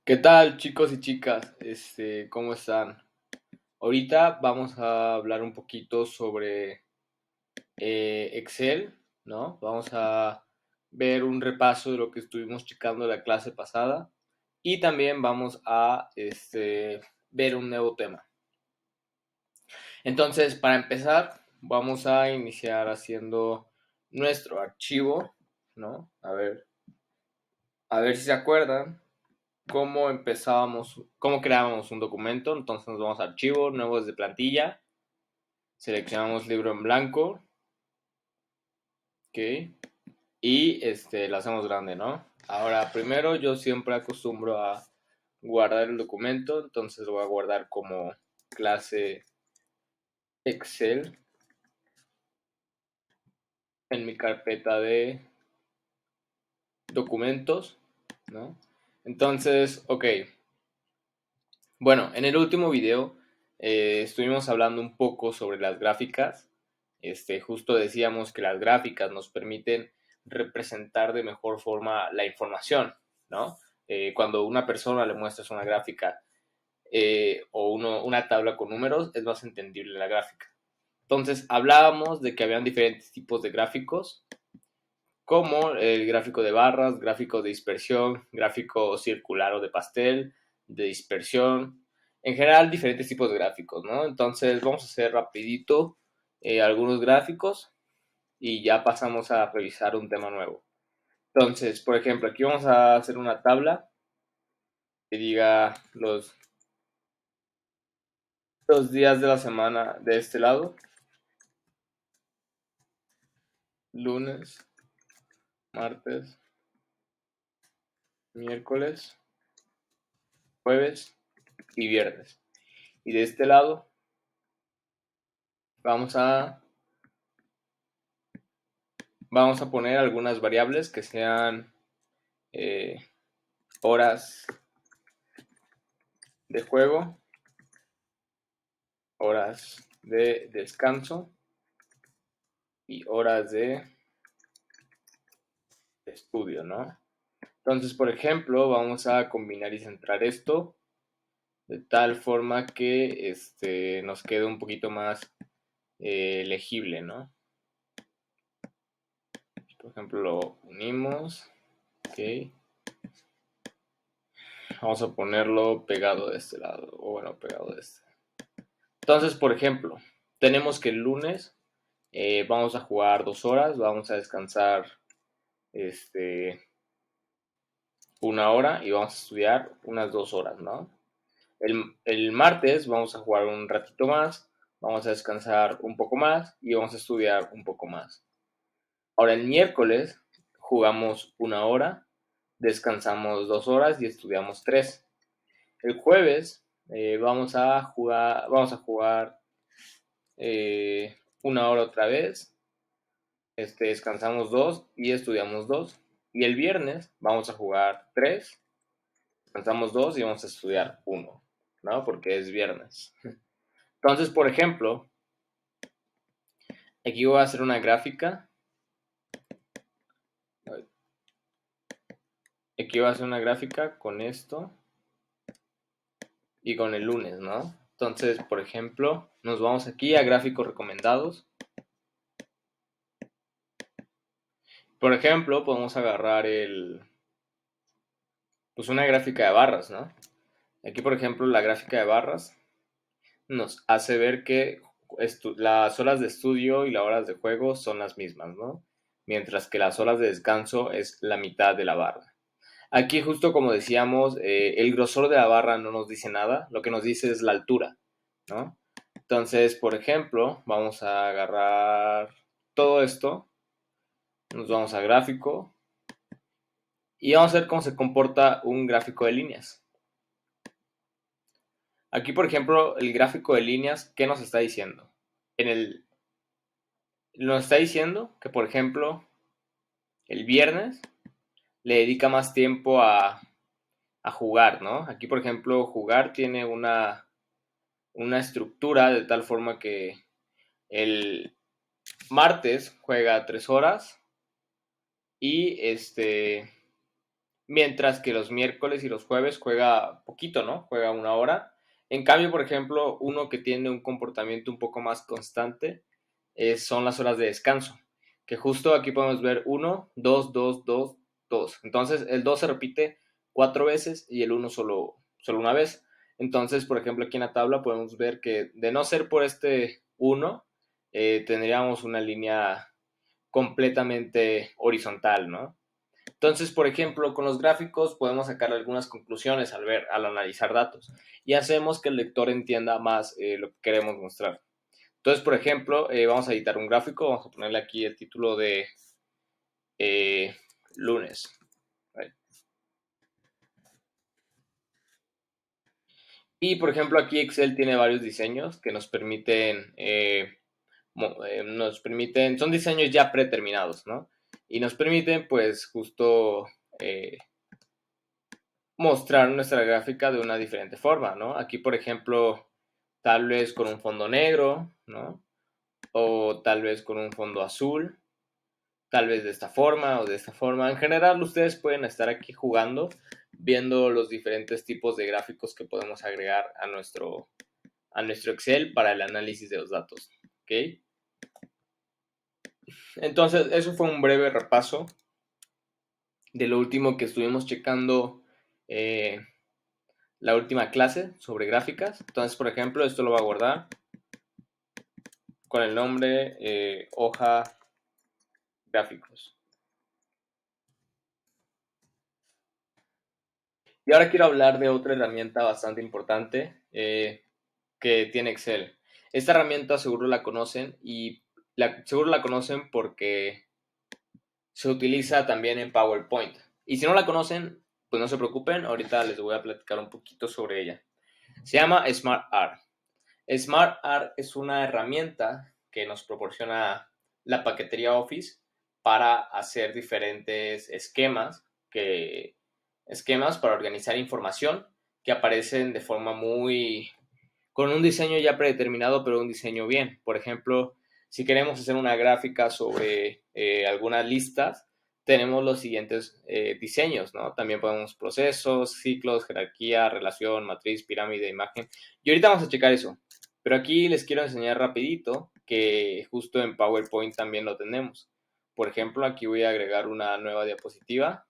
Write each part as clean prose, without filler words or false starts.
¿Qué tal, chicos y chicas? ¿Cómo están? Ahorita vamos a hablar un poquito sobre Excel, ¿no? Vamos a ver un repaso de lo que estuvimos checando la clase pasada y también vamos a ver un nuevo tema. Entonces, para empezar, vamos a iniciar haciendo nuestro archivo, ¿no? A ver si se acuerdan cómo empezábamos, cómo creábamos un documento. Entonces nos vamos a archivo, nuevos de plantilla, seleccionamos libro en blanco, ¿ok? Y lo hacemos grande, ¿no? Ahora, primero yo siempre acostumbro a guardar el documento, entonces lo voy a guardar como clase Excel en mi carpeta de documentos, ¿no? Entonces, ok. Bueno, en el último video estuvimos hablando un poco sobre las gráficas. Justo decíamos que las gráficas nos permiten representar de mejor forma la información, ¿no? Cuando una persona le muestras una gráfica una tabla con números, es más entendible la gráfica. Entonces, hablábamos de que habían diferentes tipos de gráficos, como el gráfico de barras, gráfico de dispersión, gráfico circular o de pastel, de dispersión, en general diferentes tipos de gráficos, ¿no? Entonces vamos a hacer rapidito algunos gráficos y ya pasamos a revisar un tema nuevo. Entonces, por ejemplo, aquí vamos a hacer una tabla que diga los días de la semana de este lado: lunes, martes, miércoles, jueves y viernes. Y de este lado vamos a vamos a poner algunas variables que sean eh, horas de juego, horas de descanso y horas de estudio, ¿no? Entonces, por ejemplo, vamos a combinar y centrar esto de tal forma que nos quede un poquito más legible, ¿no? Por ejemplo, lo unimos, ¿ok? Vamos a ponerlo pegado de este lado, o bueno, pegado de este. Entonces, por ejemplo, tenemos que el lunes vamos a jugar 2 horas, vamos a descansar este, 1 hora y vamos a estudiar unas 2 horas, ¿no? El martes vamos a jugar un ratito más, vamos a descansar un poco más y vamos a estudiar un poco más. Ahora el miércoles jugamos 1 hora, descansamos 2 horas y estudiamos 3. El jueves vamos a jugar 1 hora otra vez, descansamos 2 y estudiamos 2. Y el viernes vamos a jugar 3, descansamos 2 y vamos a estudiar 1, ¿no? Porque es viernes. Entonces, por ejemplo, aquí voy a hacer una gráfica. Aquí voy a hacer una gráfica con esto y con el lunes, ¿no? Entonces, por ejemplo, nos vamos aquí a gráficos recomendados. Por ejemplo, podemos agarrar pues una gráfica de barras, ¿no? Aquí, por ejemplo, la gráfica de barras nos hace ver que las horas de estudio y las horas de juego son las mismas, ¿no? Mientras que las horas de descanso es la mitad de la barra. Aquí, justo como decíamos, el grosor de la barra no nos dice nada, lo que nos dice es la altura, ¿no? Entonces, por ejemplo, vamos a agarrar todo esto, nos vamos a gráfico y vamos a ver cómo se comporta un gráfico de líneas. Aquí, por ejemplo, el gráfico de líneas, ¿qué nos está diciendo? Nos está diciendo que, por ejemplo, el viernes le dedica más tiempo a jugar, ¿no? Aquí, por ejemplo, jugar tiene una estructura de tal forma que el martes juega 3 horas y mientras que los miércoles y los jueves juega poquito, ¿no? Juega 1 hora. En cambio, por ejemplo, uno que tiene un comportamiento un poco más constante son las horas de descanso, que justo aquí podemos ver 1, 2, 2, 2, 2. Entonces, el 2 se repite 4 veces y el 1 solo una vez. Entonces, por ejemplo, aquí en la tabla podemos ver que de no ser por este 1, tendríamos una línea completamente horizontal, ¿no? Entonces, por ejemplo, con los gráficos podemos sacar algunas conclusiones al analizar datos y hacemos que el lector entienda más lo que queremos mostrar. Entonces, por ejemplo, vamos a editar un gráfico, vamos a ponerle aquí el título de lunes. ¿Vale? Y, por ejemplo, aquí Excel tiene varios diseños que nos permiten, son diseños ya predeterminados, ¿no? Y nos permiten, pues, justo mostrar nuestra gráfica de una diferente forma, ¿no? Aquí, por ejemplo, tal vez con un fondo negro, ¿no? O tal vez con un fondo azul, tal vez de esta forma o de esta forma. En general, ustedes pueden estar aquí jugando, viendo los diferentes tipos de gráficos que podemos agregar a nuestro Excel para el análisis de los datos, ¿ok? Entonces, eso fue un breve repaso de lo último que estuvimos checando la última clase sobre gráficas. Entonces, por ejemplo, esto lo va a guardar con el nombre hoja gráficos. Y ahora quiero hablar de otra herramienta bastante importante que tiene Excel. Esta herramienta seguro la conocen y seguro la conocen porque se utiliza también en PowerPoint. Y si no la conocen, pues no se preocupen, ahorita les voy a platicar un poquito sobre ella. Se llama SmartArt. SmartArt es una herramienta que nos proporciona la paquetería Office para hacer diferentes esquemas para organizar información que aparecen de forma con un diseño ya predeterminado, pero un diseño bien. Por ejemplo, si queremos hacer una gráfica sobre algunas listas, tenemos los siguientes diseños, ¿no? También podemos procesos, ciclos, jerarquía, relación, matriz, pirámide, imagen. Y ahorita vamos a checar eso. Pero aquí les quiero enseñar rapidito que justo en PowerPoint también lo tenemos. Por ejemplo, aquí voy a agregar una nueva diapositiva,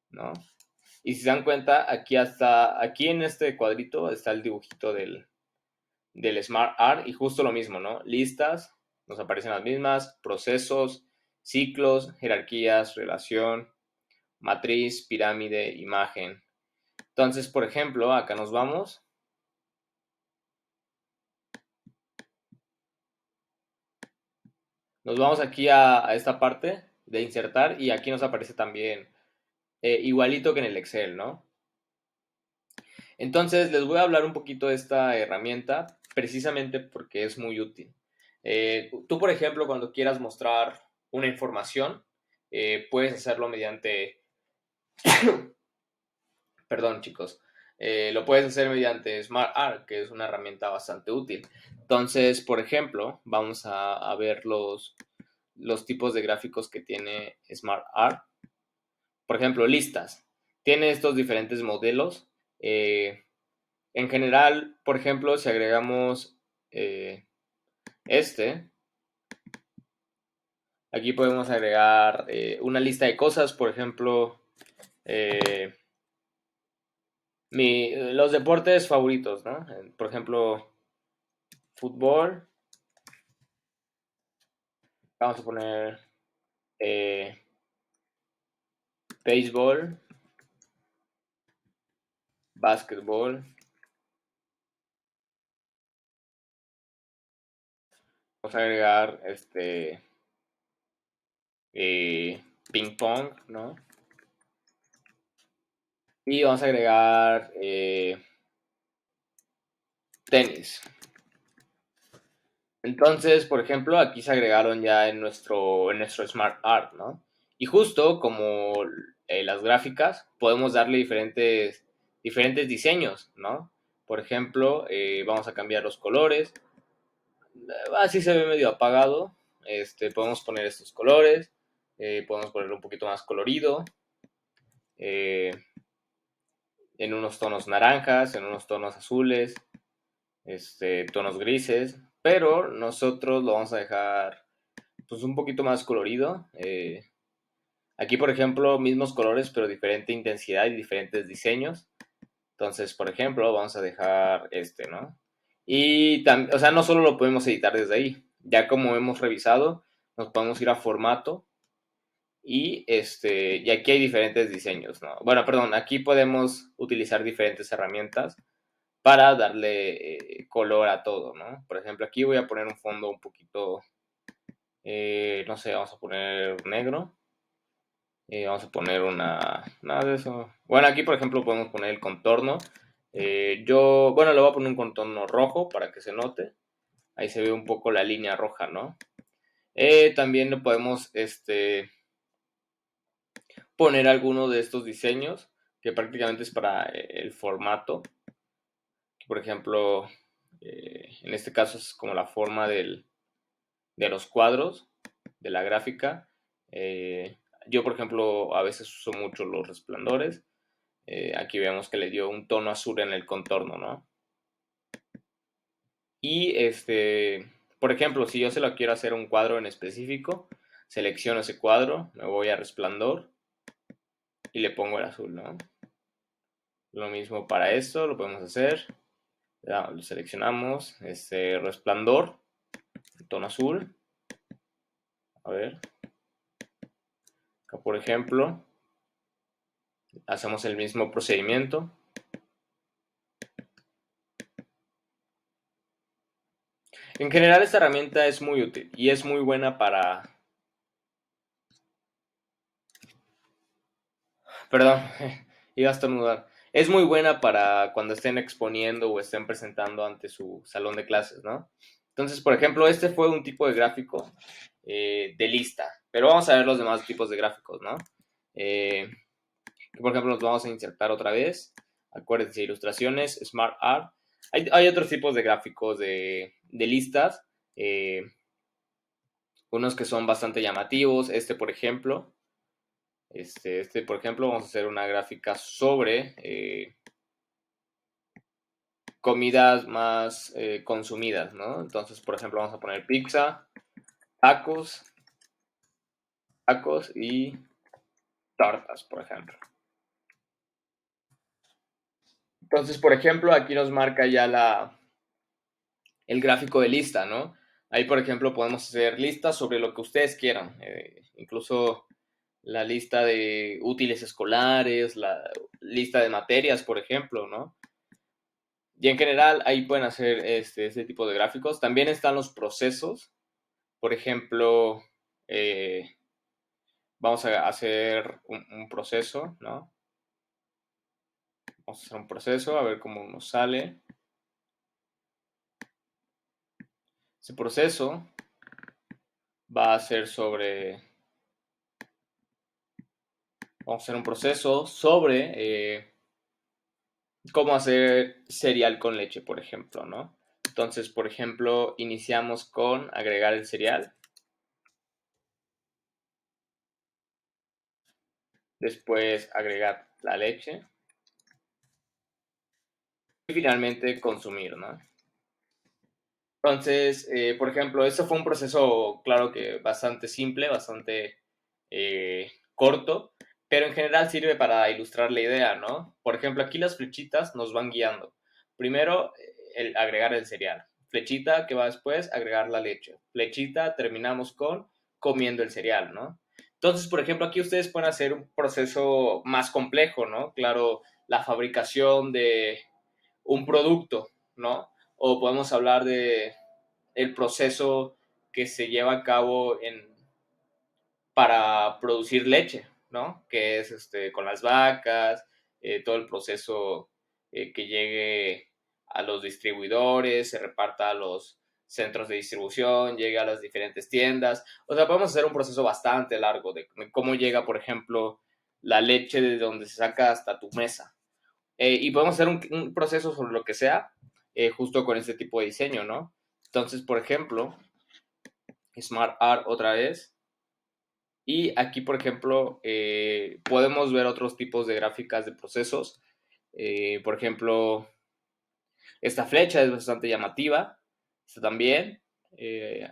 ¿no? Y si se dan cuenta, aquí en este cuadrito está el dibujito del Smart Art y justo lo mismo, ¿no? Listas, nos aparecen las mismas, procesos, ciclos, jerarquías, relación, matriz, pirámide, imagen. Entonces, por ejemplo, acá nos vamos aquí a esta parte de insertar y aquí nos aparece también igualito que en el Excel, ¿no? Entonces, les voy a hablar un poquito de esta herramienta precisamente porque es muy útil. Tú, por ejemplo, cuando quieras mostrar una información, puedes hacerlo mediante, perdón chicos, lo puedes hacer mediante SmartArt, que es una herramienta bastante útil. Entonces, por ejemplo, vamos a ver los tipos de gráficos que tiene SmartArt. Por ejemplo, listas. Tiene estos diferentes modelos. En general, por ejemplo, si agregamos este, aquí podemos agregar una lista de cosas, por ejemplo, eh, los deportes favoritos, ¿no? Por ejemplo, fútbol, vamos a poner eh, béisbol, básquetbol, vamos a agregar ping pong, ¿no? Y vamos a agregar tenis. Entonces, por ejemplo, aquí se agregaron ya en nuestro Smart Art, ¿no? Y justo como las gráficas, podemos darle diferentes diseños, ¿no? Por ejemplo, vamos a cambiar los colores. Así se ve medio apagado. Podemos poner estos colores. Podemos ponerlo un poquito más colorido. eh, en unos tonos naranjas, en unos tonos azules, tonos grises, pero nosotros lo vamos a dejar pues un poquito más colorido. Aquí, por ejemplo, mismos colores, pero diferente intensidad y diferentes diseños. Entonces, por ejemplo, vamos a dejar ¿no? Y también, o sea, no solo lo podemos editar desde ahí. Ya como hemos revisado, nos podemos ir a formato y aquí hay diferentes diseños, ¿no? Bueno, perdón, aquí podemos utilizar diferentes herramientas para darle color a todo, ¿no? Por ejemplo, aquí voy a poner un fondo un poquito, no sé, vamos a poner negro. Vamos a poner nada de eso. Bueno, aquí por ejemplo podemos poner el contorno. Bueno, le voy a poner un contorno rojo para que se note. Ahí se ve un poco la línea roja, ¿no? También le podemos poner alguno de estos diseños que prácticamente es para el formato. Por ejemplo, en este caso es como la forma de los cuadros, de la gráfica. Yo, por ejemplo, a veces uso mucho los resplandores. Aquí vemos que le dio un tono azul en el contorno, ¿no? Y por ejemplo, si yo se lo quiero hacer un cuadro en específico, selecciono ese cuadro, me voy a resplandor y le pongo el azul, ¿no? Lo mismo para esto, lo podemos hacer. Ya, lo seleccionamos, resplandor, tono azul. A ver, acá por ejemplo, hacemos el mismo procedimiento. En general esta herramienta es muy útil y es muy buena para... Perdón, iba a estornudar. Es muy buena para cuando estén exponiendo o estén presentando ante su salón de clases, ¿no? Entonces, por ejemplo, este fue un tipo de gráfico de lista, pero vamos a ver los demás tipos de gráficos, ¿no? Por ejemplo, nos vamos a insertar otra vez. Acuérdense, ilustraciones, Smart Art. Hay otros tipos de gráficos de listas. Unos que son bastante llamativos. Por ejemplo. Por ejemplo, vamos a hacer una gráfica sobre comidas más consumidas, ¿no? Entonces, por ejemplo, vamos a poner pizza, tacos, tacos y tortas, por ejemplo. Entonces, por ejemplo, aquí nos marca ya el gráfico de lista, ¿no? Ahí, por ejemplo, podemos hacer listas sobre lo que ustedes quieran. Incluso la lista de útiles escolares, la lista de materias, por ejemplo, ¿no? Y en general ahí pueden hacer este tipo de gráficos. También están los procesos. Por ejemplo, vamos a hacer un proceso, ¿no? Vamos a hacer un proceso, a ver cómo nos sale. Ese proceso va a ser sobre... Vamos a hacer un proceso sobre cómo hacer cereal con leche, por ejemplo, ¿no? Entonces, por ejemplo, iniciamos con agregar el cereal. Después agregar la leche. Y finalmente consumir, ¿no? Entonces, por ejemplo, eso fue un proceso, claro que bastante simple, bastante corto, pero en general sirve para ilustrar la idea, ¿no? Por ejemplo, aquí las flechitas nos van guiando. Primero, agregar el cereal. Flechita que va después, agregar la leche. Flechita, terminamos con comiendo el cereal, ¿no? Entonces, por ejemplo, aquí ustedes pueden hacer un proceso más complejo, ¿no? Claro, la fabricación de un producto, ¿no? O podemos hablar de el proceso que se lleva a cabo para producir leche, ¿no? Que es con las vacas, todo el proceso que llegue a los distribuidores, se reparta a los centros de distribución, llegue a las diferentes tiendas. O sea, podemos hacer un proceso bastante largo de cómo llega, por ejemplo, la leche de donde se saca hasta tu mesa. Y podemos hacer un proceso sobre lo que sea, justo con este tipo de diseño, ¿no? Entonces, por ejemplo, Smart Art otra vez. Y aquí, por ejemplo, podemos ver otros tipos de gráficas de procesos. Por ejemplo, esta flecha es bastante llamativa. Esta también.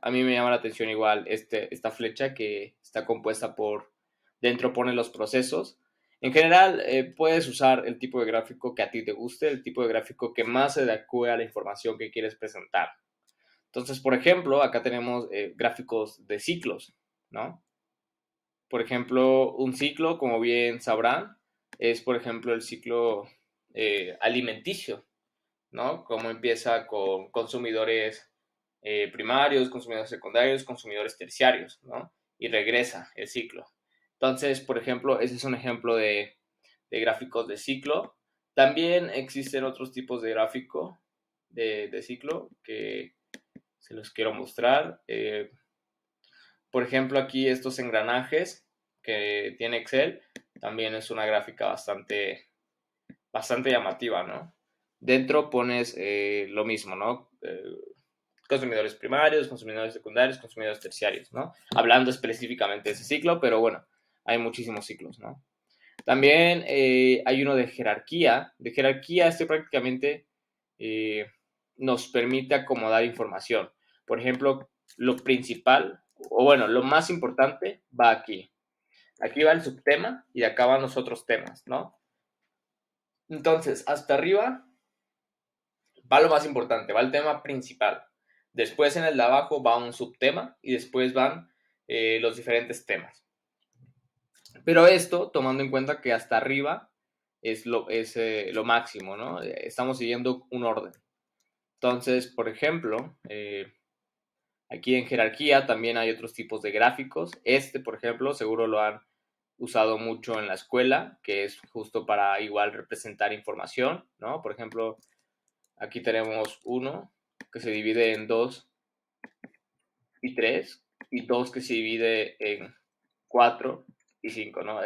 A mí me llama la atención igual esta flecha que está compuesta por... Dentro pone los procesos. En general, puedes usar el tipo de gráfico que a ti te guste, el tipo de gráfico que más se adecue a la información que quieres presentar. Entonces, por ejemplo, acá tenemos gráficos de ciclos, ¿no? Por ejemplo, un ciclo, como bien sabrán, es, por ejemplo, el ciclo alimenticio, ¿no? Cómo empieza con consumidores primarios, consumidores secundarios, consumidores terciarios, ¿no? Y regresa el ciclo. Entonces, por ejemplo, ese es un ejemplo de gráficos de ciclo. También existen otros tipos de gráfico de ciclo que se los quiero mostrar. Por ejemplo, aquí estos engranajes que tiene Excel, también es una gráfica bastante llamativa, ¿no? Dentro pones lo mismo, ¿no? Consumidores primarios, consumidores secundarios, consumidores terciarios, ¿no? Hablando específicamente de ese ciclo, pero bueno, hay muchísimos ciclos, ¿no? También hay uno de jerarquía. De jerarquía, este prácticamente eh, nos permite acomodar información. Por ejemplo, lo principal, o bueno, lo más importante va aquí. Aquí va el subtema y acá van los otros temas, ¿no? Entonces, hasta arriba va lo más importante, va el tema principal. Después en el de abajo va un subtema y después van los diferentes temas. Pero esto tomando en cuenta que hasta arriba es lo máximo, ¿no? Estamos siguiendo un orden. Entonces, por ejemplo, aquí en jerarquía también hay otros tipos de gráficos. Este, por ejemplo, seguro lo han usado mucho en la escuela, que es justo para igual representar información, ¿no? Por ejemplo, aquí tenemos uno que se divide en 2 y 3 y 2 que se divide en 4 y 5, ¿no?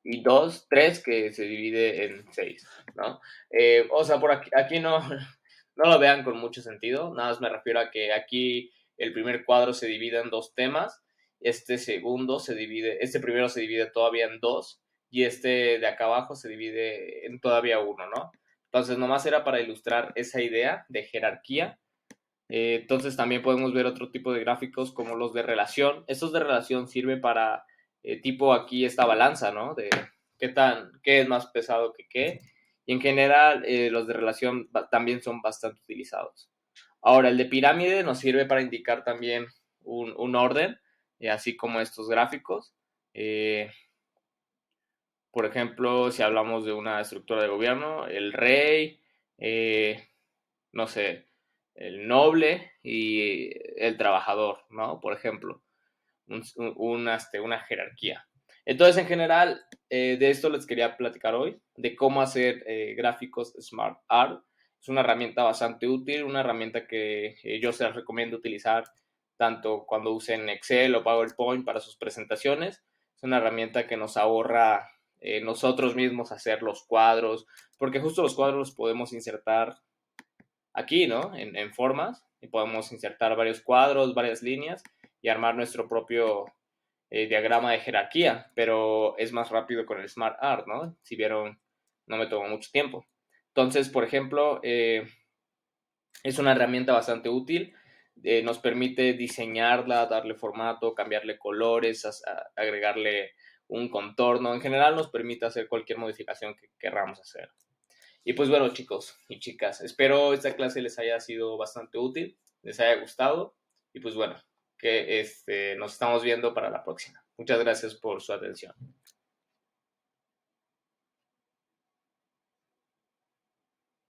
Y 2, 3 que se divide en 6, ¿no? O sea, por aquí no, no lo vean con mucho sentido, nada más me refiero a que aquí el primer cuadro se divide en dos temas, este primero se divide todavía en dos y este de acá abajo se divide en todavía uno, ¿no? Entonces, nomás era para ilustrar esa idea de jerarquía. Entonces también podemos ver otro tipo de gráficos como los de relación. Estos de relación sirven para tipo aquí esta balanza, ¿no? De qué es más pesado que qué. Y en general los de relación también son bastante utilizados. Ahora, el de pirámide nos sirve para indicar también un orden, así como estos gráficos. Eh, por ejemplo, si hablamos de una estructura de gobierno, el rey, no sé, el noble y el trabajador, ¿no? Por ejemplo, una jerarquía. Entonces, en general, de esto les quería platicar hoy, de cómo hacer gráficos Smart Art. Es una herramienta bastante útil, una herramienta que yo se las recomiendo utilizar tanto cuando usen Excel o PowerPoint para sus presentaciones. Es una herramienta que nos ahorra nosotros mismos hacer los cuadros, porque justo los cuadros los podemos insertar aquí, ¿no? En formas y podemos insertar varios cuadros, varias líneas y armar nuestro propio diagrama de jerarquía, pero es más rápido con el Smart Art, ¿no? Si vieron, no me tomó mucho tiempo. Entonces, por ejemplo, es una herramienta bastante útil. Nos permite diseñarla, darle formato, cambiarle colores, agregarle un contorno. En general nos permite hacer cualquier modificación que querramos hacer. Y pues bueno, chicos y chicas, espero esta clase les haya sido bastante útil, les haya gustado y pues bueno, que nos estamos viendo para la próxima. Muchas gracias por su atención.